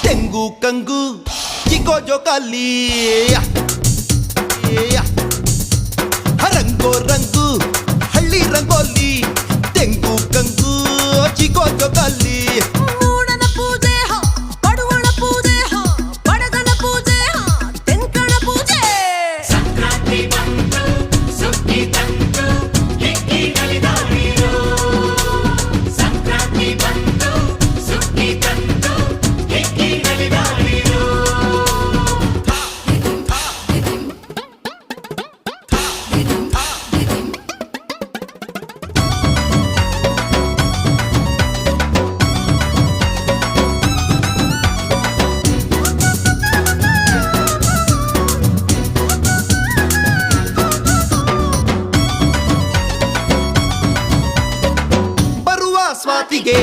ತೆಂಗು ಕಂಗು ಚಿಕೋ ಜೋಕಾಲಿ ರಂಗೋ ರಂಗು ಹಳ್ಳಿ ರಂಗೋಲಿ ತೆಂಗು ಕಂಗು ಚಿಕೋ ಜೋಕಾಲಿ ಮೂಡನ ಪೂಜೆ ಪಡುವಣ ಪೂಜೆ ಬಡಗನ ಪೂಜೆ ತೆಂಕಣ ಪೂಜೆ ಸಂಕ್ರಾಂತಿ ಬಂತು ಸುಗ್ಗಿ ತಂತು ಹಿಕ್ಕಿ ನಲಿದಾಡಿರೋ ಸಂಕ್ರಾಂತಿ ಬಂತು ಸುಗ್ಗಿ ತಂತು ಹಿಕ್ಕಿ ನಲಿದಾಡಿರೋ ಬರುವ ಸ್ವಾತಿಗೆ